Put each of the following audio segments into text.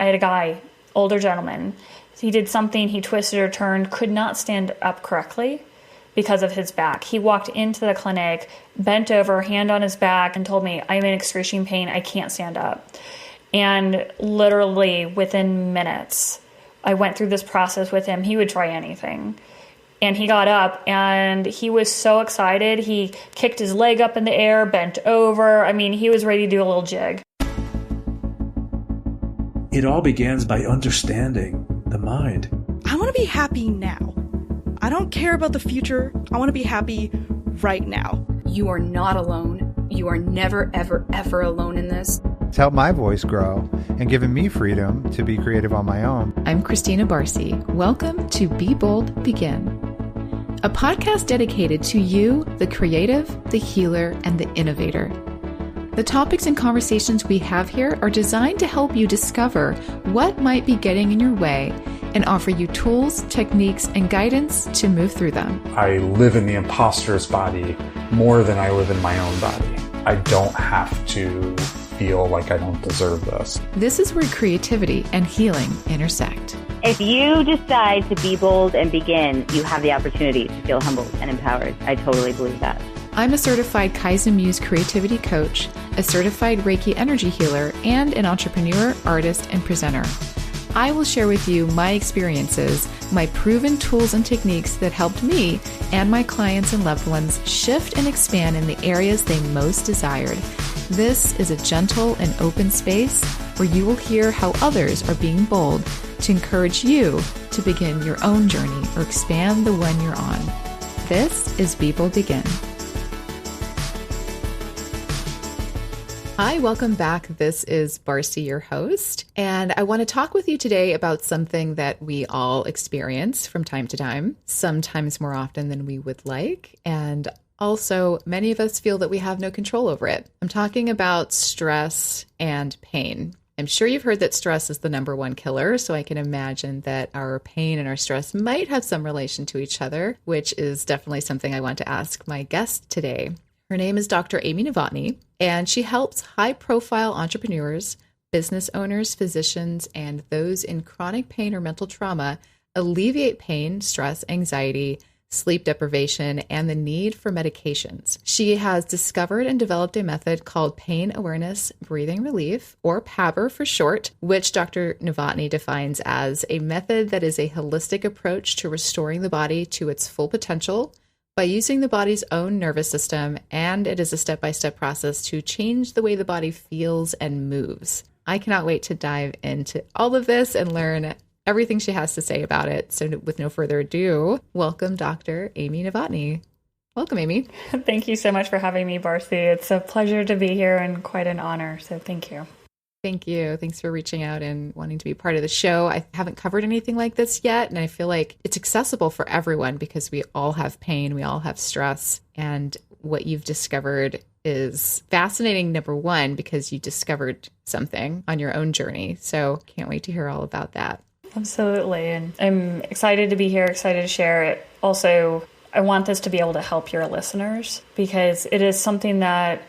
I had a guy, older gentleman. He did something, he twisted or turned, could not stand up correctly because of his back. He walked into the clinic, bent over, hand on his back, and told me, I'm in excruciating pain, I can't stand up. And literally within minutes, I went through this process with him. He would try anything. And he got up and he was so excited. He kicked his leg up in the air, bent over. I mean, he was ready to do a little jig. It all begins by understanding the mind. I want to be happy now. I don't care about the future. I want to be happy right now. You are not alone. You are never, ever, ever alone in this. It's helped my voice grow and given me freedom to be creative on my own. I'm Christina Barcy. Welcome to Be Bold, Begin, a podcast dedicated to you, the creative, the healer, and the innovator. The topics and conversations we have here are designed to help you discover what might be getting in your way and offer you tools, techniques, and guidance to move through them. I live in the imposter's body more than I live in my own body. I don't have to feel like I don't deserve this. This is where creativity and healing intersect. If you decide to be bold and begin, you have the opportunity to feel humbled and empowered. I totally believe that. I'm a certified Kaizen Muse creativity coach, a certified Reiki energy healer, and an entrepreneur, artist, and presenter. I will share with you my experiences, my proven tools and techniques that helped me and my clients and loved ones shift and expand in the areas they most desired. This is a gentle and open space where you will hear how others are being bold to encourage you to begin your own journey or expand the one you're on. This is Be Bold Begin. Hi, welcome back. This is Barcy, your host, and I want to talk with you today about something that we all experience from time to time, sometimes more often than we would like, and also many of us feel that we have no control over it. I'm talking about stress and pain. I'm sure you've heard that stress is the number one killer, so I can imagine that our pain and our stress might have some relation to each other, which is definitely something I want to ask my guest today. Her name is Dr. Amy Novotny, and she helps high-profile entrepreneurs, business owners, physicians, and those in chronic pain or mental trauma alleviate pain, stress, anxiety, sleep deprivation, and the need for medications. She has discovered and developed a method called PAIN-AWARENESS-BREATHING-RELEIF, or PABR for short, which Dr. Novotny defines as a method that is a holistic approach to restoring the body to its full potential by using the body's own nervous system, and it is a step-by-step process to change the way the body feels and moves. I cannot wait to dive into all of this and learn everything she has to say about it. So with no further ado, welcome Dr. Amy Novotny. Welcome, Amy. Thank you so much for having me, Barcy. It's a pleasure to be here and quite an honor, so thank you. Thank you. Thanks for reaching out and wanting to be part of the show. I haven't covered anything like this yet, and I feel like it's accessible for everyone because we all have pain, we all have stress, and what you've discovered is fascinating, number one, because you discovered something on your own journey. So can't wait to hear all about that. Absolutely. And I'm excited to be here, excited to share it. Also, I want this to be able to help your listeners because it is something that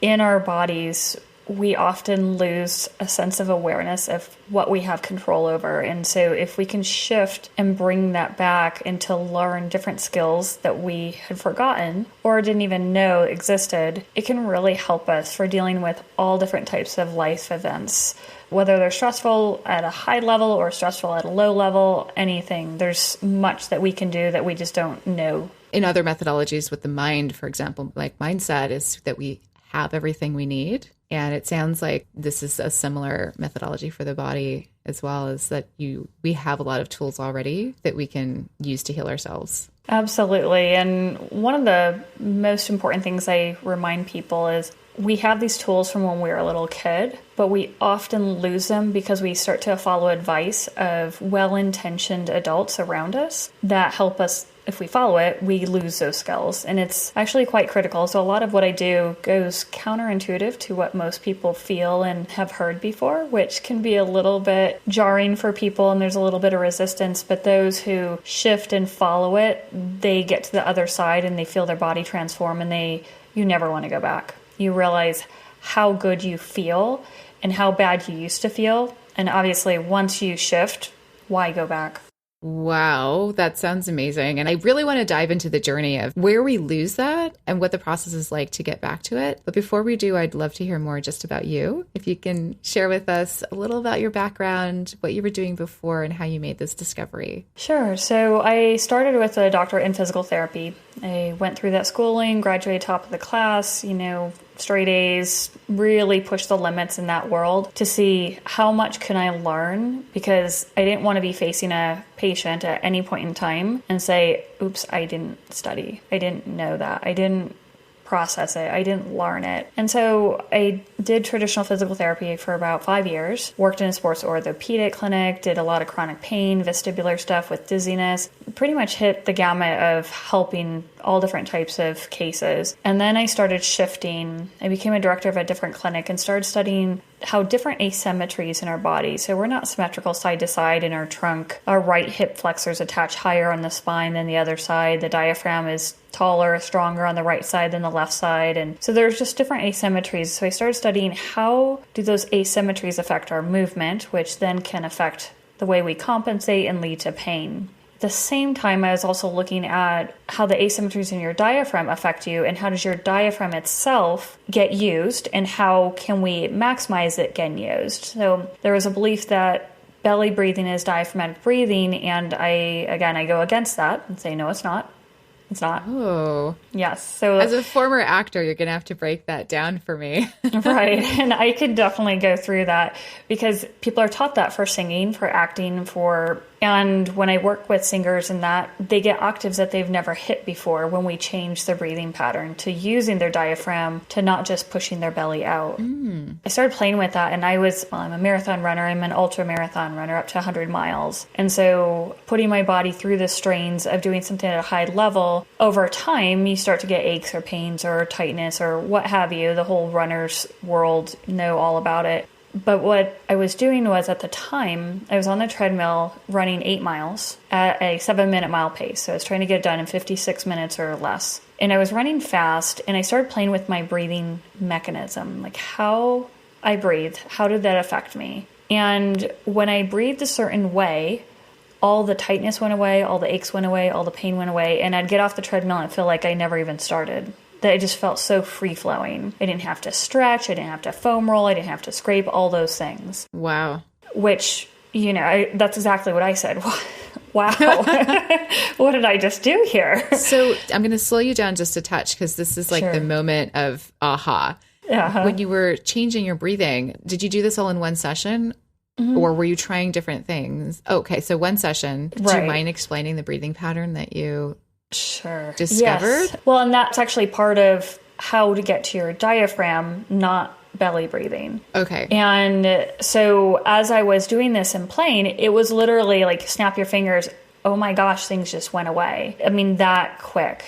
in our bodies, we often lose a sense of awareness of what we have control over. And so if we can shift and bring that back and to learn different skills that we had forgotten or didn't even know existed, it can really help us for dealing with all different types of life events, whether they're stressful at a high level or stressful at a low level, anything. There's much that we can do that we just don't know. In other methodologies with the mind, for example, like mindset, is that we have everything we need. And it sounds like this is a similar methodology for the body as well, as that we have a lot of tools already that we can use to heal ourselves. Absolutely. And one of the most important things I remind people is we have these tools from when we were a little kid, but we often lose them because we start to follow advice of well-intentioned adults around us that help us. If we follow it, we lose those skills. And it's actually quite critical. So a lot of what I do goes counterintuitive to what most people feel and have heard before, which can be a little bit jarring for people. And there's a little bit of resistance. But those who shift and follow it, they get to the other side and they feel their body transform and you never want to go back. You realize how good you feel and how bad you used to feel. And obviously, once you shift, why go back? Wow, that sounds amazing. And I really want to dive into the journey of where we lose that and what the process is like to get back to it. But before we do, I'd love to hear more just about you. If you can share with us a little about your background, what you were doing before, and how you made this discovery. Sure. So I started with a doctorate in physical therapy. I went through that schooling, graduated top of the class, straight A's, really pushed the limits in that world to see how much can I learn, because I didn't want to be facing a patient at any point in time and say, oops, I didn't study. I didn't know that. I didn't process it. I didn't learn it. And so I did traditional physical therapy for about 5 years, worked in a sports orthopedic clinic, did a lot of chronic pain, vestibular stuff with dizziness, pretty much hit the gamut of helping all different types of cases. And then I started shifting. I became a director of a different clinic and started studying how different asymmetries in our body. So we're not symmetrical side to side in our trunk. Our right hip flexors attach higher on the spine than the other side. The diaphragm is taller, stronger on the right side than the left side. And so there's just different asymmetries. So I started studying how do those asymmetries affect our movement, which then can affect the way we compensate and lead to pain. At the same time, I was also looking at how the asymmetries in your diaphragm affect you and how does your diaphragm itself get used and how can we maximize it getting used. So there was a belief that belly breathing is diaphragmatic breathing, and I go against that and say, no, it's not. It's not. Oh. Yes. So as a former actor, you're going to have to break that down for me. Right. And I could definitely go through that because people are taught that for singing, for acting, and when I work with singers and that, they get octaves that they've never hit before when we change their breathing pattern to using their diaphragm to not just pushing their belly out. I started playing with that, and I'm a marathon runner. I'm an ultra marathon runner up to 100 miles. And so putting my body through the strains of doing something at a high level, over time, you start to get aches or pains or tightness or what have you. The whole runner's world know all about it. But what I was doing was, at the time, I was on the treadmill running 8 miles at a 7-minute mile pace. So I was trying to get it done in 56 minutes or less. And I was running fast, and I started playing with my breathing mechanism, like how I breathe, how did that affect me? And when I breathed a certain way, all the tightness went away, all the aches went away, all the pain went away, and I'd get off the treadmill and feel like I never even started. That it just felt so free-flowing. I didn't have to stretch, I didn't have to foam roll, I didn't have to scrape, all those things. Wow. Which, that's exactly what I said. Wow. What did I just do here? So I'm going to slow you down just a touch because this is like the moment of aha. Uh-huh. When you were changing your breathing, did you do this all in one session? Or were you trying different things? Okay, so one session. Right. Do you mind explaining the breathing pattern that you discovered? Yes. Well, and that's actually part of how to get to your diaphragm, not belly breathing. Okay. And so as I was doing this and playing, it was literally like snap your fingers. Oh my gosh, things just went away. I mean, that quick.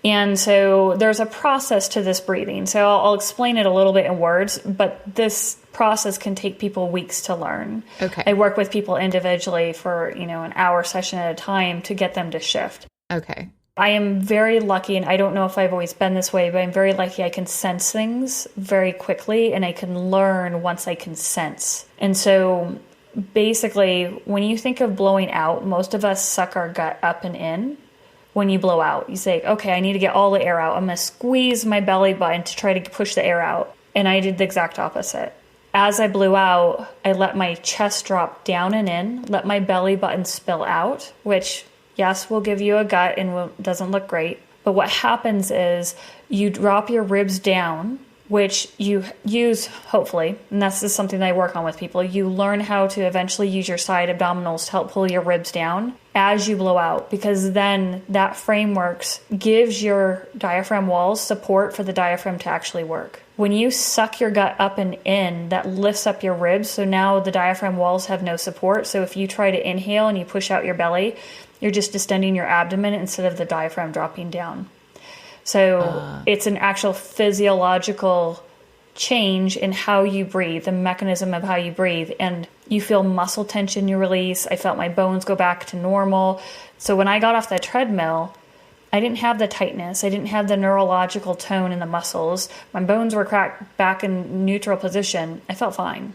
And so there's a process to this breathing. So I'll explain it a little bit in words, but this process can take people weeks to learn. Okay. I work with people individually for, an hour session at a time to get them to shift. Okay. I am very lucky, and I don't know if I've always been this way, but I'm very lucky I can sense things very quickly, and I can learn once I can sense. And so basically, when you think of blowing out, most of us suck our gut up and in. When you blow out, you say, okay, I need to get all the air out. I'm going to squeeze my belly button to try to push the air out. And I did the exact opposite. As I blew out, I let my chest drop down and in, let my belly button spill out, which, yes, will give you a gut and doesn't look great. But what happens is you drop your ribs down, which you use, hopefully, and this is something that I work on with people. You learn how to eventually use your side abdominals to help pull your ribs down as you blow out, because then that framework gives your diaphragm walls support for the diaphragm to actually work. When you suck your gut up and in, that lifts up your ribs, so now the diaphragm walls have no support. So if you try to inhale and you push out your belly, you're just distending your abdomen instead of the diaphragm dropping down. So it's an actual physiological change in how you breathe, the mechanism of how you breathe, and you feel muscle tension you release. I felt my bones go back to normal. So when I got off that treadmill, I didn't have the tightness. I didn't have the neurological tone in the muscles. My bones were cracked back in neutral position. I felt fine.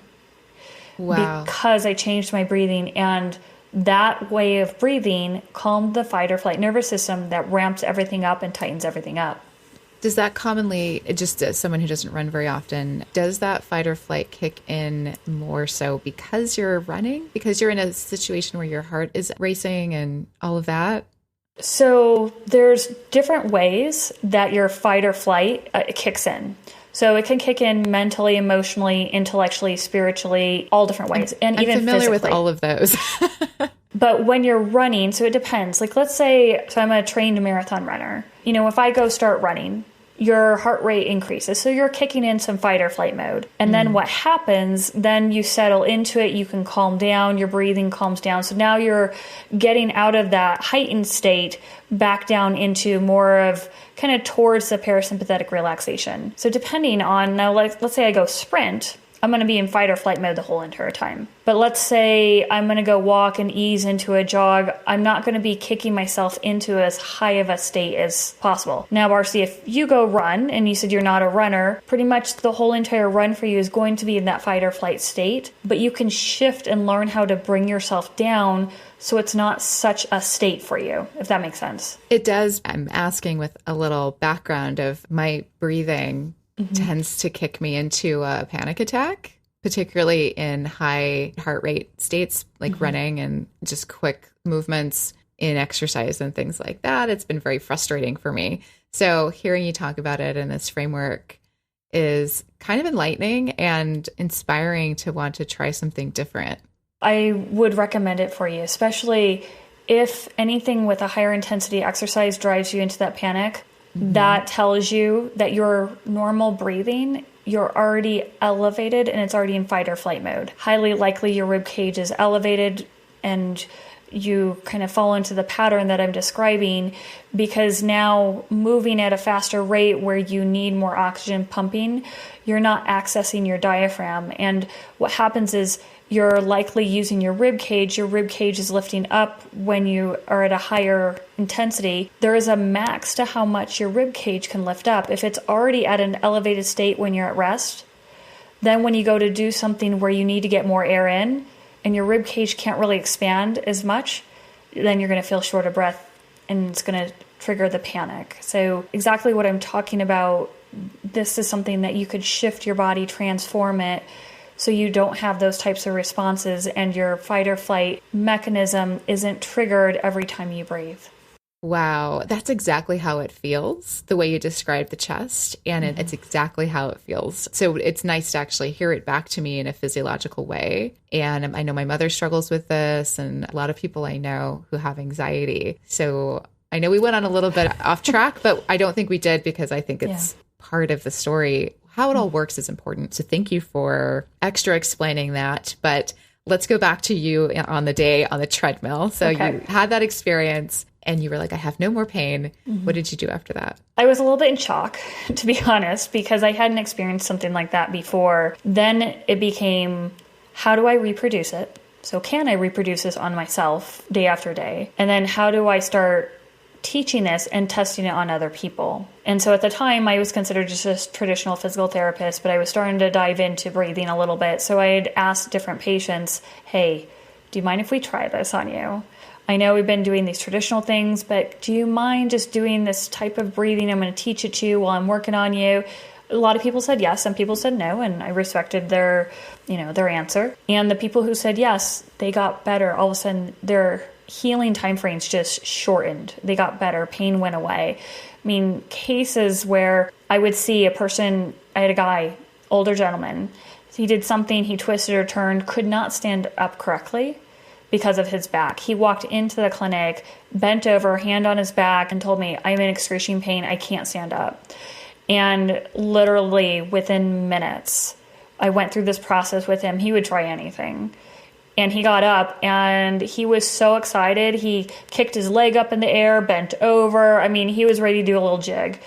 Wow. because I changed my breathing, and that way of breathing calmed the fight or flight nervous system that ramps everything up and tightens everything up. Does that commonly, just as someone who doesn't run very often, does that fight or flight kick in more so because you're running? Because you're in a situation where your heart is racing and all of that? So there's different ways that your fight or flight kicks in. So it can kick in mentally, emotionally, intellectually, spiritually, all different ways. And I'm even familiar physically. with all of those. But when you're running, so it depends. Like, let's say, so I'm a trained marathon runner. You know, if I go start running, your heart rate increases. So you're kicking in some fight or flight mode. And then what happens, then you settle into it. You can calm down. Your breathing calms down. So now you're getting out of that heightened state back down into more of kind of towards the parasympathetic relaxation. So depending on, now let's say I go sprint, I'm going to be in fight or flight mode the whole entire time. But let's say I'm going to go walk and ease into a jog. I'm not going to be kicking myself into as high of a state as possible. Now, Barcy, if you go run and you said you're not a runner, pretty much the whole entire run for you is going to be in that fight or flight state. But you can shift and learn how to bring yourself down so it's not such a state for you, if that makes sense. It does. I'm asking with a little background of my breathing tends to kick me into a panic attack, particularly in high heart rate states like running and just quick movements in exercise and things like that. It's been very frustrating for me. So hearing you talk about it in this framework is kind of enlightening and inspiring to want to try something different. I would recommend it for you, especially if anything with a higher intensity exercise drives you into that panic. That tells you that your normal breathing, you're already elevated and it's already in fight or flight mode. Highly likely your rib cage is elevated and you kind of fall into the pattern that I'm describing, because now moving at a faster rate where you need more oxygen pumping, you're not accessing your diaphragm. And what happens is you're likely using your rib cage. Your rib cage is lifting up when you are at a higher intensity. There is a max to how much your rib cage can lift up. If it's already at an elevated state when you're at rest, then when you go to do something where you need to get more air in and your rib cage can't really expand as much, then you're going to feel short of breath and it's going to trigger the panic. So exactly what I'm talking about, this is something that you could shift your body, transform it, so you don't have those types of responses and your fight or flight mechanism isn't triggered every time you breathe. Wow, that's exactly how it feels, the way you described the chest, and it's exactly how it feels. So it's nice to actually hear it back to me in a physiological way. And I know my mother struggles with this, and a lot of people I know who have anxiety. So I know we went on a little bit off track, but I don't think we did, because I think it's part of the story. How it all works is important. So thank you for extra explaining that. But let's go back to you on the day on the treadmill. So you had that experience and you were like, I have no more pain. What did you do after that? I was a little bit in shock, to be honest, because I hadn't experienced something like that before. Then it became, how do I reproduce it? So can I reproduce this on myself day after day? And then how do I start teaching this and testing it on other people? And so at the time I was considered just a traditional physical therapist, but I was starting to dive into breathing a little bit. So I had asked different patients, hey, do you mind if we try this on you? I know we've been doing these traditional things, but do you mind just doing this type of breathing? I'm going to teach it to you while I'm working on you. A lot of people said yes, some people said no, and I respected their answer. And the people who said yes, they got better. All of a sudden their healing timeframes just shortened. They got better. Pain went away. I mean, cases where I would see a person, I had a guy, older gentleman, he did something, he twisted or turned, could not stand up correctly because of his back. He walked into the clinic, bent over, hand on his back, and told me, I'm in excruciating pain, I can't stand up. And literally within minutes, I went through this process with him. He would try anything. And he got up and he was so excited. He kicked his leg up in the air, bent over. I mean, he was ready to do a little jig.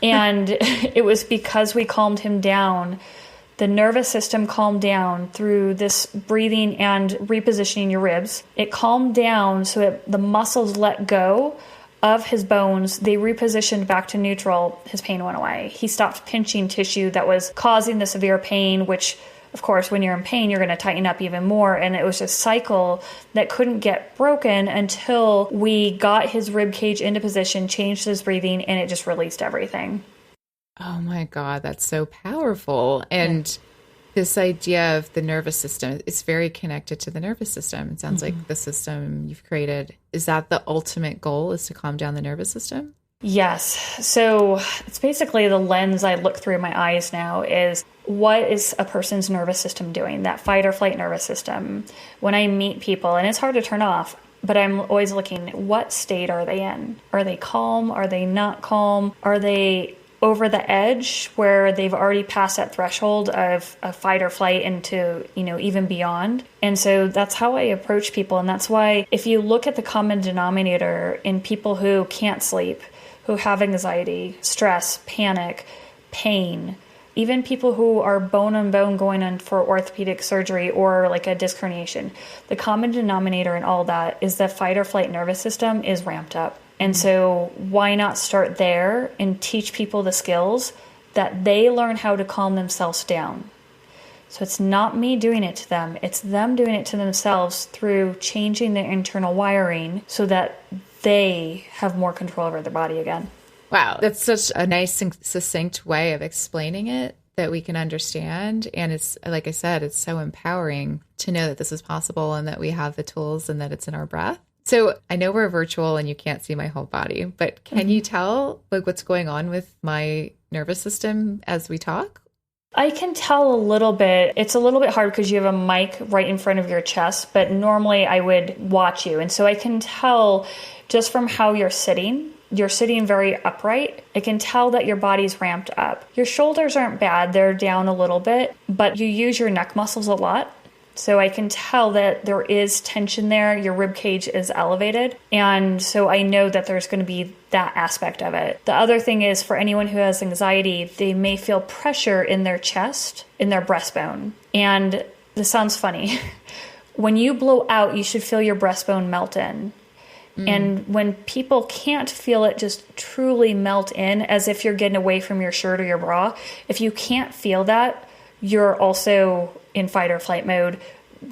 And it was because we calmed him down. The nervous system calmed down through this breathing and repositioning your ribs. It calmed down so the muscles let go of his bones. They repositioned back to neutral. His pain went away. He stopped pinching tissue that was causing the severe pain, which of course, when you're in pain, you're going to tighten up even more. And it was a cycle that couldn't get broken until we got his rib cage into position, changed his breathing, and it just released everything. Oh my God, that's so powerful. And this idea of the nervous system, it's very connected to the nervous system. It sounds like the system you've created. Is that the ultimate goal, is to calm down the nervous system? Yes. So it's basically the lens I look through my eyes now is, what is a person's nervous system doing? That fight or flight nervous system. When I meet people, and it's hard to turn off, but I'm always looking, what state are they in? Are they calm? Are they not calm? Are they over the edge where they've already passed that threshold of a fight or flight into, even beyond? And so that's how I approach people. And that's why if you look at the common denominator in people who can't sleep, who have anxiety, stress, panic, pain, even people who are bone on bone going in for orthopedic surgery or like a disc herniation, the common denominator in all that is the fight or flight nervous system is ramped up. And so why not start there and teach people the skills that they learn how to calm themselves down? So it's not me doing it to them, it's them doing it to themselves through changing their internal wiring so that they have more control over their body again. Wow, that's such a nice and succinct way of explaining it that we can understand. And it's, like I said, it's so empowering to know that this is possible and that we have the tools and that it's in our breath. So I know we're virtual and you can't see my whole body, but can you tell what's going on with my nervous system as we talk? I can tell a little bit. It's a little bit hard because you have a mic right in front of your chest, but normally I would watch you. And so I can tell just from how you're sitting very upright. I can tell that your body's ramped up. Your shoulders aren't bad. They're down a little bit, but you use your neck muscles a lot. So I can tell that there is tension there. Your rib cage is elevated. And so I know that there's going to be that aspect of it. The other thing is, for anyone who has anxiety, they may feel pressure in their chest, in their breastbone. And this sounds funny. When you blow out, you should feel your breastbone melt in. And when people can't feel it just truly melt in, as if you're getting away from your shirt or your bra, if you can't feel that, you're also in fight or flight mode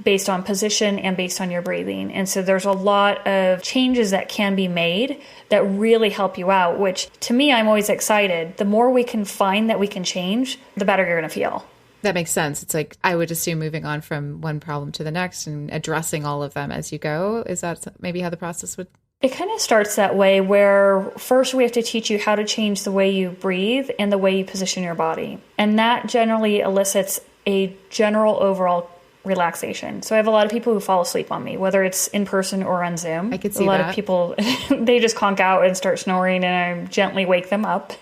based on position and based on your breathing. And so there's a lot of changes that can be made that really help you out, which to me, I'm always excited. The more we can find that we can change, the better you're going to feel. That makes sense. It's like, I would assume moving on from one problem to the next and addressing all of them as you go. Is that maybe how the process would? It kind of starts that way, where first we have to teach you how to change the way you breathe and the way you position your body. And that generally elicits a general overall relaxation. So I have a lot of people who fall asleep on me, whether it's in person or on Zoom. I could see a lot of people, they just conk out and start snoring, and I gently wake them up.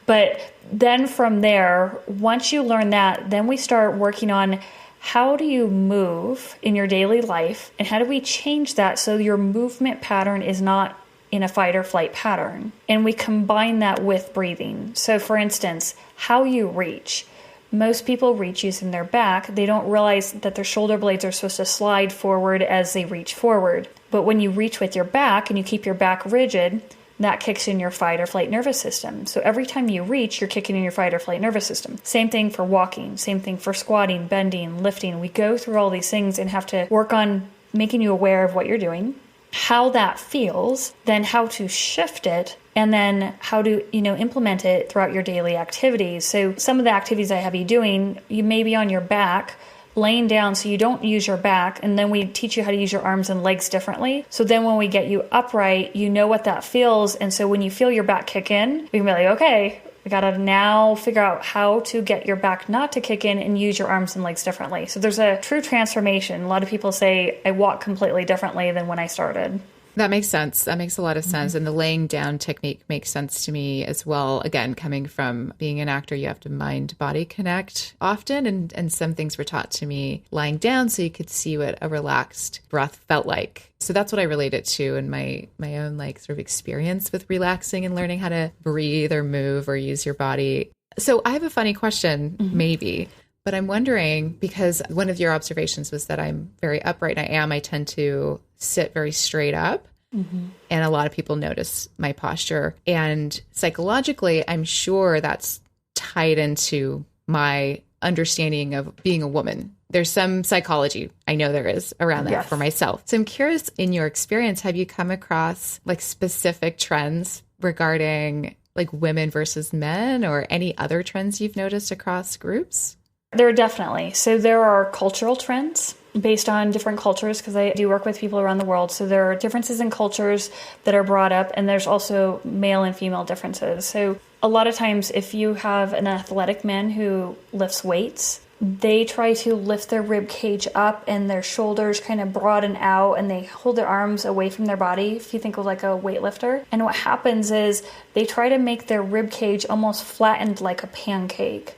But then from there, once you learn that, then we start working on how do you move in your daily life, and how do we change that so your movement pattern is not in a fight or flight pattern. And we combine that with breathing. So for instance, how you reach. Most people reach using their back. They don't realize that their shoulder blades are supposed to slide forward as they reach forward. But when you reach with your back and you keep your back rigid, that kicks in your fight or flight nervous system. So every time you reach, you're kicking in your fight or flight nervous system. Same thing for walking, same thing for squatting, bending, lifting. We go through all these things and have to work on making you aware of what you're doing, how that feels, then how to shift it, and then how to, implement it throughout your daily activities. So some of the activities I have you doing, you may be on your back, laying down so you don't use your back, and then we teach you how to use your arms and legs differently. So then when we get you upright, you know what that feels. And so when you feel your back kick in, we can be like, okay, we got to now figure out how to get your back not to kick in and use your arms and legs differently. So there's a true transformation. A lot of people say I walk completely differently than when I started. That makes sense. That makes a lot of sense. And the laying down technique makes sense to me as well. Again, coming from being an actor, you have to mind-body connect often. And some things were taught to me lying down so you could see what a relaxed breath felt like. So that's what I relate it to in my own sort of experience with relaxing and learning how to breathe or move or use your body. So I have a funny question, maybe. But I'm wondering, because one of your observations was that I'm very upright. I tend to sit very straight up. And a lot of people notice my posture. And psychologically, I'm sure that's tied into my understanding of being a woman. There's some psychology, I know there is, around that for myself. So I'm curious, in your experience, have you come across like specific trends regarding like women versus men, or any other trends you've noticed across groups? There are definitely. So there are cultural trends based on different cultures, because I do work with people around the world. So there are differences in cultures that are brought up, and there's also male and female differences. So a lot of times if you have an athletic man who lifts weights, they try to lift their rib cage up and their shoulders kind of broaden out, and they hold their arms away from their body, if you think of like a weightlifter. And what happens is they try to make their rib cage almost flattened like a pancake.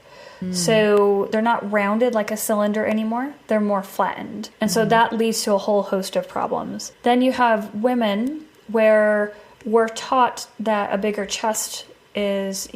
So they're not rounded like a cylinder anymore. They're more flattened. And so that leads to a whole host of problems. Then you have women where we're taught that a bigger chest is,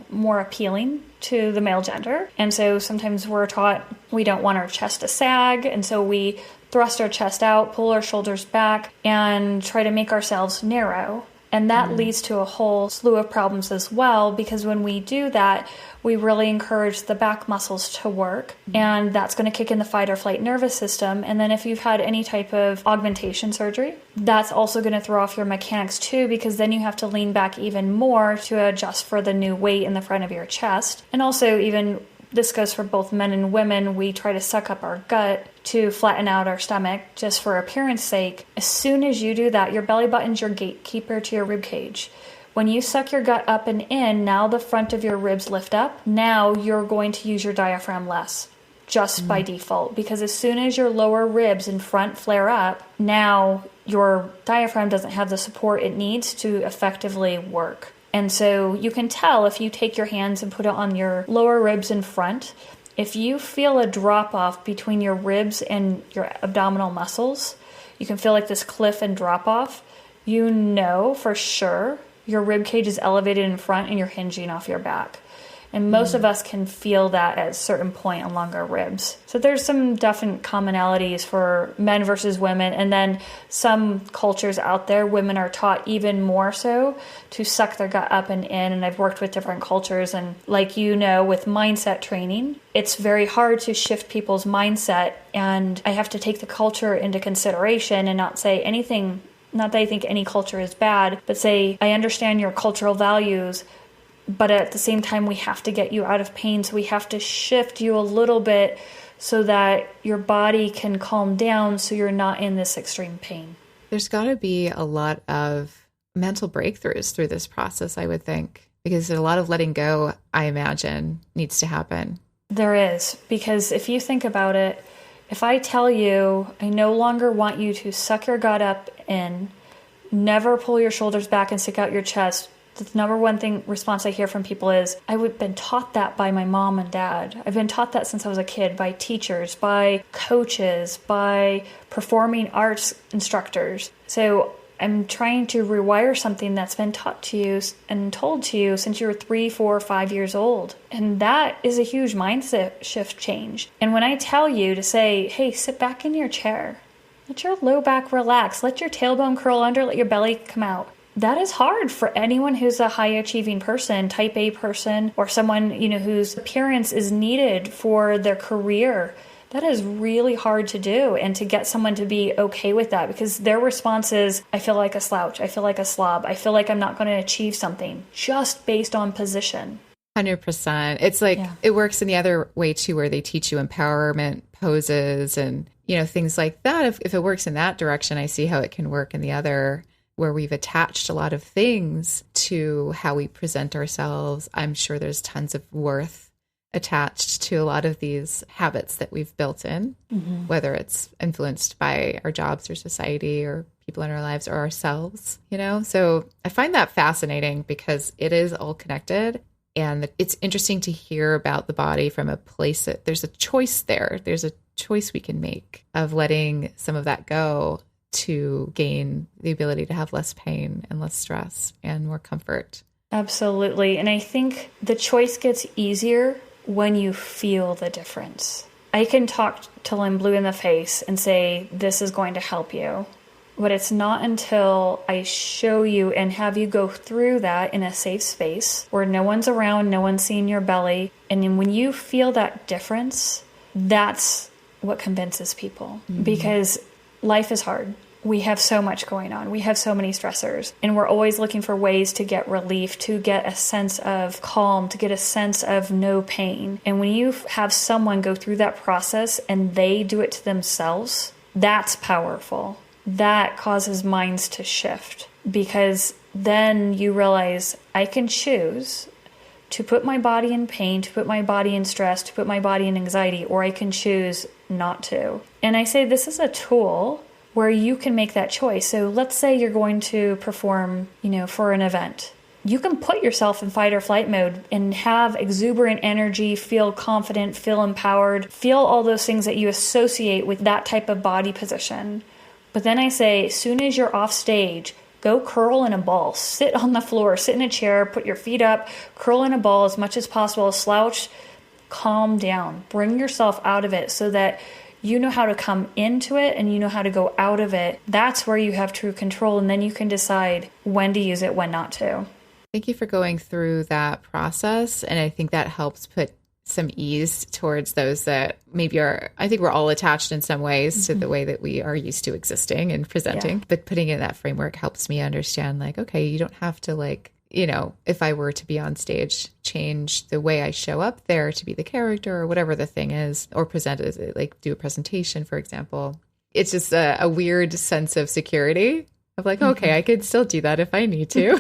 more appealing to the male gender. And so sometimes we're taught we don't want our chest to sag. And so we thrust our chest out, pull our shoulders back, and try to make ourselves narrow. And that leads to a whole slew of problems as well, because when we do that, we really encourage the back muscles to work, and that's going to kick in the fight or flight nervous system. And then if you've had any type of augmentation surgery, that's also going to throw off your mechanics too, because then you have to lean back even more to adjust for the new weight in the front of your chest. And also, even this goes for both men and women, we try to suck up our gut to flatten out our stomach just for appearance sake. As soon as you do that, your belly button's your gatekeeper to your rib cage. When you suck your gut up and in, now the front of your ribs lift up. Now you're going to use your diaphragm less, just by default. Because as soon as your lower ribs in front flare up, now your diaphragm doesn't have the support it needs to effectively work. And so you can tell if you take your hands and put it on your lower ribs in front, if you feel a drop off between your ribs and your abdominal muscles, you can feel like this cliff and drop off, you know for sure your rib cage is elevated in front and you're hinging off your back. And most of us can feel that at a certain point along our ribs. So there's some definite commonalities for men versus women. And then some cultures out there, women are taught even more so to suck their gut up and in. And I've worked with different cultures. And like with mindset training, it's very hard to shift people's mindset. And I have to take the culture into consideration and not say anything, not that I think any culture is bad, but say, I understand your cultural values, but at the same time, we have to get you out of pain. So we have to shift you a little bit so that your body can calm down so you're not in this extreme pain. There's got to be a lot of mental breakthroughs through this process, I would think, because a lot of letting go, I imagine, needs to happen. There is, because if you think about it, if I tell you, I no longer want you to suck your gut up in, never pull your shoulders back and stick out your chest, the number one response I hear from people is, I've been taught that by my mom and dad. I've been taught that since I was a kid, by teachers, by coaches, by performing arts instructors. So I'm trying to rewire something that's been taught to you and told to you since you were 3, 4, 5 years old. And that is a huge mindset shift change. And when I tell you to say, hey, sit back in your chair, let your low back relax, let your tailbone curl under, let your belly come out. That is hard for anyone who's a high achieving person, type A person, or someone, whose appearance is needed for their career. That is really hard to do, and to get someone to be okay with that, because their response is, I feel like a slouch, I feel like a slob, I feel like I'm not going to achieve something just based on position. 100%. It's like, It works in the other way too, where they teach you empowerment poses and, things like that. If it works in that direction, I see how it can work in the other, where we've attached a lot of things to how we present ourselves. I'm sure there's tons of worth attached to a lot of these habits that we've built in, whether it's influenced by our jobs or society or people in our lives or ourselves, So I find that fascinating because it is all connected. And it's interesting to hear about the body from a place that there's a choice there. There's a choice we can make of letting some of that go to gain the ability to have less pain and less stress and more comfort. Absolutely. And I think the choice gets easier when you feel the difference. I can talk till I'm blue in the face and say, this is going to help you. But it's not until I show you and have you go through that in a safe space where no one's around, no one's seeing your belly. And then when you feel that difference, that's what convinces people. Because life is hard. We have so much going on. We have so many stressors. And we're always looking for ways to get relief, to get a sense of calm, to get a sense of no pain. And when you have someone go through that process and they do it to themselves, that's powerful. That causes minds to shift, because then you realize I can choose to put my body in pain, to put my body in stress, to put my body in anxiety, or I can choose not to. And I say this is a tool where you can make that choice. So let's say you're going to perform, for an event. You can put yourself in fight or flight mode and have exuberant energy, feel confident, feel empowered, feel all those things that you associate with that type of body position. But then I say, as soon as you're off stage, go curl in a ball, sit on the floor, sit in a chair, put your feet up, curl in a ball as much as possible, slouch, calm down, bring yourself out of it so that you know how to come into it and you know how to go out of it. That's where you have true control, and then you can decide when to use it, when not to. Thank you for going through that process. And I think that helps put some ease towards those that maybe I think we're all attached in some ways to the way that we are used to existing and presenting, but putting in that framework helps me understand, like, okay, you don't have to if I were to be on stage, change the way I show up there to be the character or whatever the thing is, or present as do a presentation, for example. It's just a weird sense of security of like, okay, I could still do that if I need to.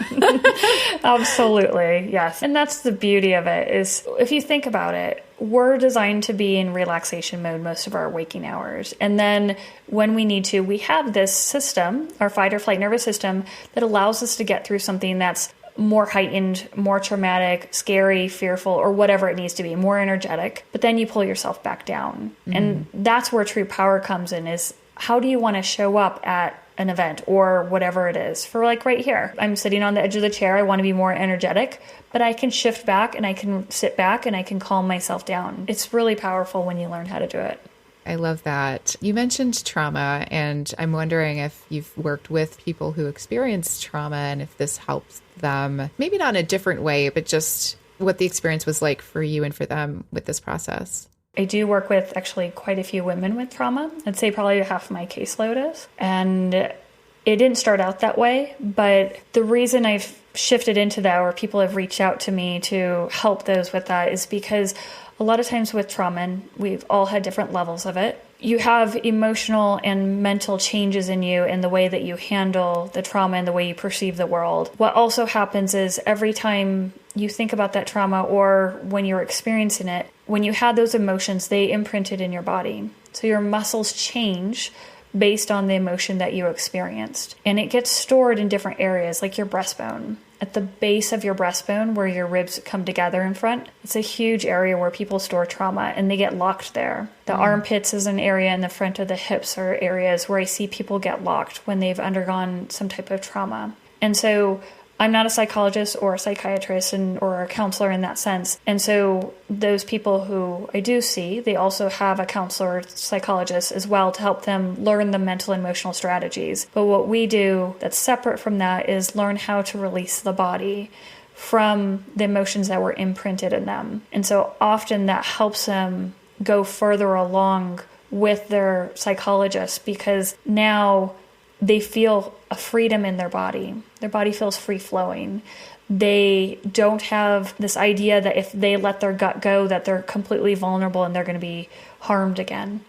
Absolutely. Yes. And that's the beauty of it is if you think about it, we're designed to be in relaxation mode most of our waking hours. And then when we need to, we have this system, our fight or flight nervous system, that allows us to get through something that's more heightened, more traumatic, scary, fearful, or whatever it needs to be, more energetic. But then you pull yourself back down. And that's where true power comes in, is how do you want to show up at an event or whatever it is? For like right here, I'm sitting on the edge of the chair. I want to be more energetic, but I can shift back and I can sit back and I can calm myself down. It's really powerful when you learn how to do it. I love that. You mentioned trauma, and I'm wondering if you've worked with people who experience trauma and if this helps them, maybe not in a different way, but just what the experience was like for you and for them with this process. I do work with actually quite a few women with trauma. I'd say probably half my caseload is. And it didn't start out that way, but the reason I've shifted into that, or people have reached out to me to help those with that, is because a lot of times with trauma, and we've all had different levels of it, you have emotional and mental changes in you and the way that you handle the trauma and the way you perceive the world. What also happens is every time you think about that trauma or when you're experiencing it, when you had those emotions, they imprinted in your body. So your muscles change based on the emotion that you experienced. And it gets stored in different areas, like your breastbone. At the base of your breastbone, where your ribs come together in front, it's a huge area where people store trauma and they get locked there. The armpits is an area, and the front of the hips are areas where I see people get locked when they've undergone some type of trauma. And so I'm not a psychologist or a psychiatrist or a counselor in that sense. And so those people who I do see, they also have a counselor or psychologist as well to help them learn the mental and emotional strategies. But what we do that's separate from that is learn how to release the body from the emotions that were imprinted in them. And so often that helps them go further along with their psychologist, because now they feel a freedom in their body. Their body feels free-flowing. They don't have this idea that if they let their gut go, that they're completely vulnerable and they're going to be harmed again.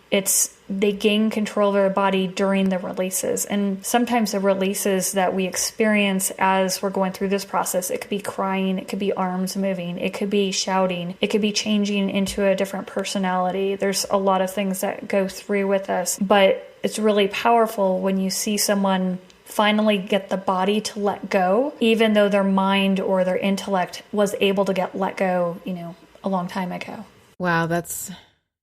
They gain control of their body during the releases. And sometimes the releases that we experience as we're going through this process, it could be crying, it could be arms moving, it could be shouting, it could be changing into a different personality. There's a lot of things that go through with us, but it's really powerful when you see someone finally get the body to let go, even though their mind or their intellect was able to get let go, a long time ago. Wow,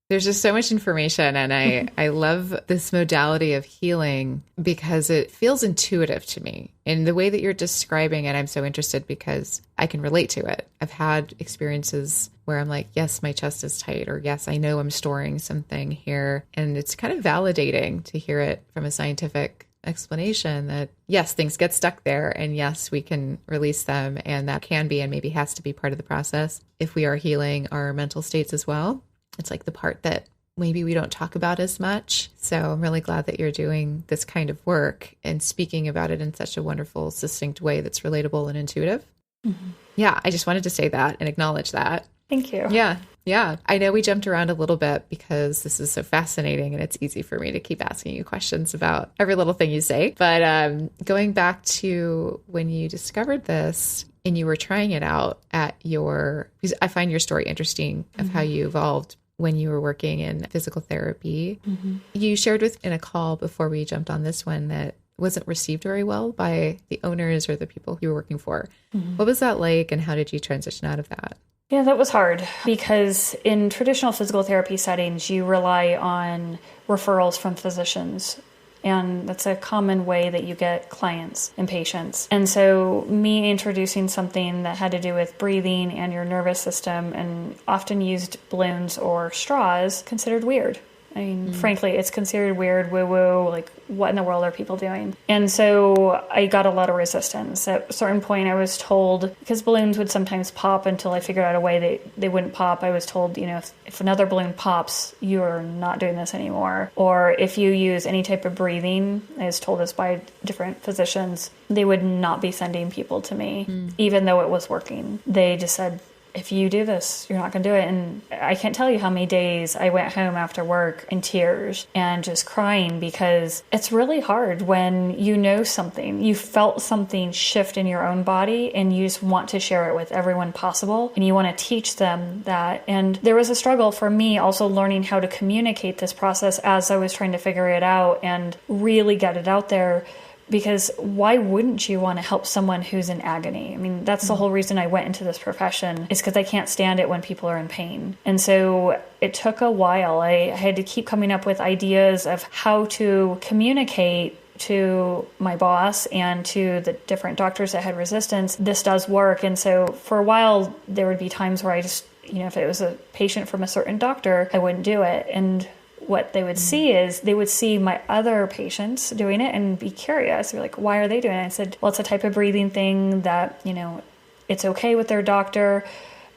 there's just so much information, and I love this modality of healing because it feels intuitive to me. In the way that you're describing it, I'm so interested because I can relate to it. I've had experiences where I'm like, yes, my chest is tight, or yes, I know I'm storing something here. And it's kind of validating to hear it from a scientific explanation that yes, things get stuck there and yes, we can release them. And that can be, and maybe has to be part of the process if we are healing our mental states as well. It's like the part that maybe we don't talk about as much. So I'm really glad that you're doing this kind of work and speaking about it in such a wonderful, succinct way that's relatable and intuitive. Mm-hmm. Yeah, I just wanted to say that and acknowledge that. Thank you. Yeah. Yeah. I know we jumped around a little bit because this is so fascinating and it's easy for me to keep asking you questions about every little thing you say. But going back to when you discovered this and you were trying it out at because I find your story interesting of how you evolved when you were working in physical therapy. Mm-hmm. You shared in a call before we jumped on this one that wasn't received very well by the owners or the people you were working for. Mm-hmm. What was that like and how did you transition out of that? Yeah, that was hard because in traditional physical therapy settings, you rely on referrals from physicians. And that's a common way that you get clients and patients. And so me introducing something that had to do with breathing and your nervous system and often used balloons or straws considered weird. I mean, frankly, it's considered weird, woo-woo, like what in the world are people doing? And so I got a lot of resistance. At a certain point, I was told, because balloons would sometimes pop until I figured out a way they wouldn't pop, I was told, if another balloon pops, you're not doing this anymore. Or if you use any type of breathing, I was told this by different physicians, they would not be sending people to me, even though it was working. They just said, if you do this, you're not going to do it. And I can't tell you how many days I went home after work in tears and just crying because it's really hard when you know something, you felt something shift in your own body and you just want to share it with everyone possible and you want to teach them that. And there was a struggle for me also learning how to communicate this process as I was trying to figure it out and really get it out there. Because why wouldn't you want to help someone who's in agony? I mean, that's the whole reason I went into this profession is because I can't stand it when people are in pain. And so it took a while. I had to keep coming up with ideas of how to communicate to my boss and to the different doctors that had resistance. This does work. And so for a while, there would be times where I just, if it was a patient from a certain doctor, I wouldn't do it. And what they would see is they would see my other patients doing it and be curious. They're like, why are they doing it? I said, well, it's a type of breathing thing that, it's okay with their doctor.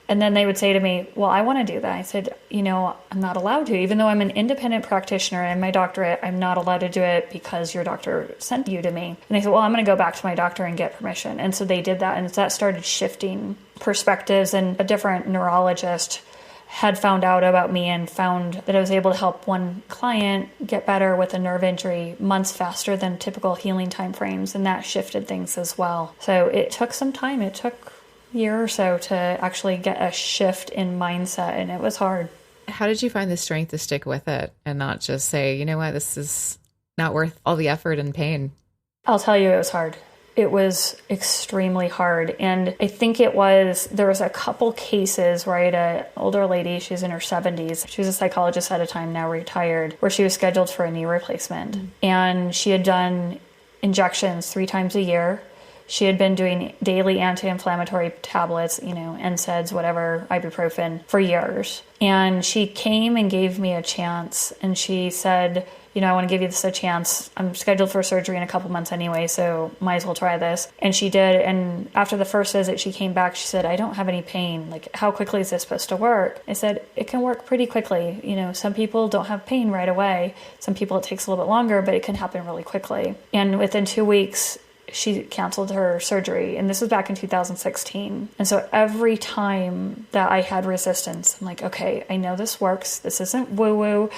And then they would say to me, well, I want to do that. I said, I'm not allowed to. Even though I'm an independent practitioner and my doctorate, I'm not allowed to do it because your doctor sent you to me. And they said, well, I'm going to go back to my doctor and get permission. And so they did that. And that started shifting perspectives. And a different neurologist had found out about me and found that I was able to help one client get better with a nerve injury months faster than typical healing timeframes, and that shifted things as well. So it took some time. It took a year or so to actually get a shift in mindset, and it was hard. How did you find the strength to stick with it and not just say, you know what, this is not worth all the effort and pain? I'll tell you, it was hard. It was extremely hard. And I think there was a couple cases where I had an older lady, she's in her 70s. She was a psychologist at a time, now retired, where she was scheduled for a knee replacement. Mm-hmm. And she had done injections 3 times a year. She had been doing daily anti-inflammatory tablets, NSAIDs, whatever, ibuprofen, for years. And she came and gave me a chance. And she said, I want to give you this a chance. I'm scheduled for surgery in a couple months anyway, so might as well try this. And she did. And after the first visit, she came back. She said, I don't have any pain. Like, how quickly is this supposed to work? I said, it can work pretty quickly. Some people don't have pain right away. Some people it takes a little bit longer, but it can happen really quickly. And within 2 weeks, she canceled her surgery. And this was back in 2016. And so every time that I had resistance, I'm like, okay, I know this works. This isn't woo-woo.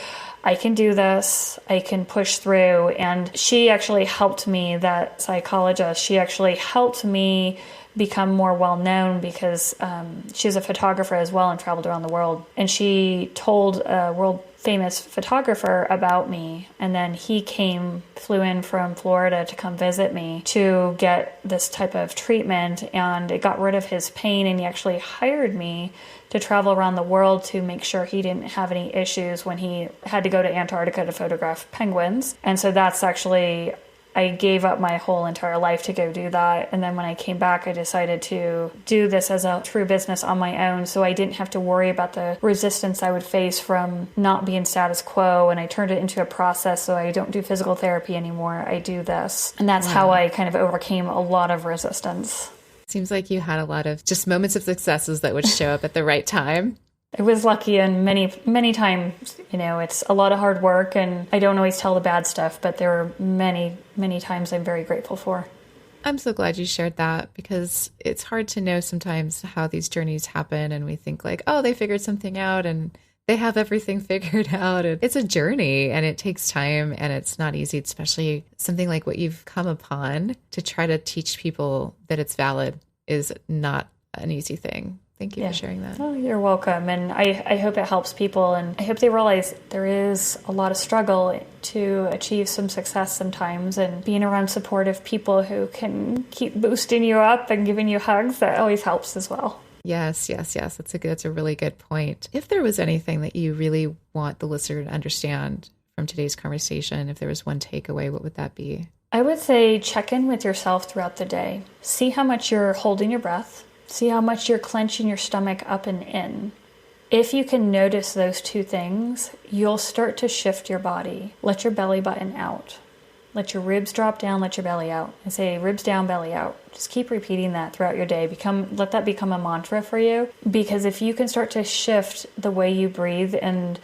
I can do this. I can push through. And she actually helped me, that psychologist, she actually helped me become more well-known because she's a photographer as well and traveled around the world. And she told a world-famous photographer about me. And then he flew in from Florida to come visit me to get this type of treatment. And it got rid of his pain. And he actually hired me to travel around the world to make sure he didn't have any issues when he had to go to Antarctica to photograph penguins. And so that's actually I gave up my whole entire life to go do that. And then when I came back, I decided to do this as a true business on my own. So I didn't have to worry about the resistance I would face from not being status quo. And I turned it into a process. So I don't do physical therapy anymore. I do this. And that's how I kind of overcame a lot of resistance. Seems like you had a lot of just moments of successes that would show up at the right time. I was lucky, and many times, it's a lot of hard work, and I don't always tell the bad stuff, but there are many times I'm very grateful for. I'm so glad you shared that, because it's hard to know sometimes how these journeys happen, and we think like, oh, they figured something out and they have everything figured out. And it's a journey, and it takes time, and it's not easy, especially something like what you've come upon. To try to teach people that it's valid is not an easy thing. Thank you for sharing that. Oh, you're welcome. And I hope it helps people. And I hope they realize there is a lot of struggle to achieve some success sometimes. And being around supportive people who can keep boosting you up and giving you hugs, that always helps as well. Yes. That's a really good point. If there was anything that you really want the listener to understand from today's conversation, if there was one takeaway, what would that be? I would say check in with yourself throughout the day. See how much you're holding your breath. See how much you're clenching your stomach up and in. If you can notice those two things, you'll start to shift your body. Let your belly button out. Let your ribs drop down, let your belly out. I say ribs down, belly out. Just keep repeating that throughout your day. Let that become a mantra for you. Because if you can start to shift the way you breathe and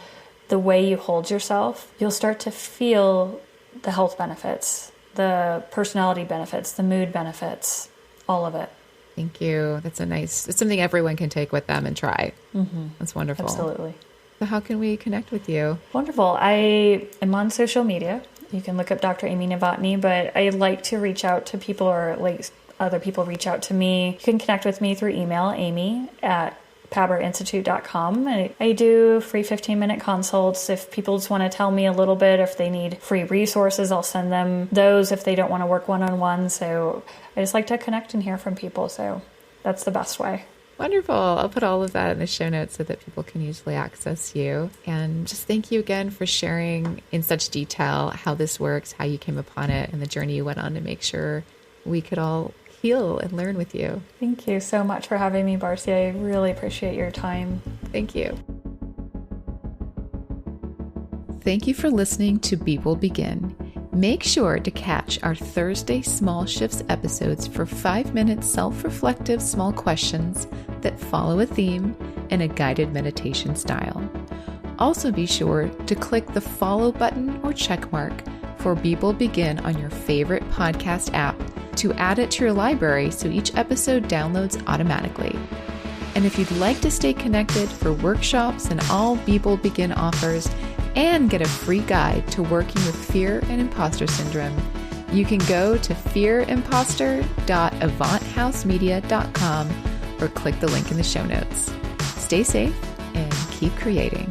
the way you hold yourself, you'll start to feel the health benefits, the personality benefits, the mood benefits, all of it. Thank you. It's something everyone can take with them and try. Mm-hmm. That's wonderful. Absolutely. So how can we connect with you? Wonderful. I am on social media. You can look up Dr. Amy Novotny, but I like to reach out to people, or like other people reach out to me. You can connect with me through email, amy@PABRinstitute.com. I do free 15-minute consults. If people just want to tell me a little bit, if they need free resources, I'll send them those if they don't want to work one-on-one. So I just like to connect and hear from people. So that's the best way. Wonderful. I'll put all of that in the show notes so that people can easily access you. And just thank you again for sharing in such detail how this works, how you came upon it, and the journey you went on to make sure we could all heal and learn with you. Thank you so much for having me, Barcy. I really appreciate your time. Thank you. Thank you for listening to Be Bold Begin. Make sure to catch our Thursday Small Shifts episodes for 5-minute self-reflective small questions that follow a theme and a guided meditation style. Also be sure to click the follow button or check mark for Be Bold Begin on your favorite podcast app to add it to your library so each episode downloads automatically. And if you'd like to stay connected for workshops and all Be Bold Begin offers and get a free guide to working with fear and imposter syndrome, you can go to fearimposter.avanthousemedia.com or click the link in the show notes. Stay safe and keep creating.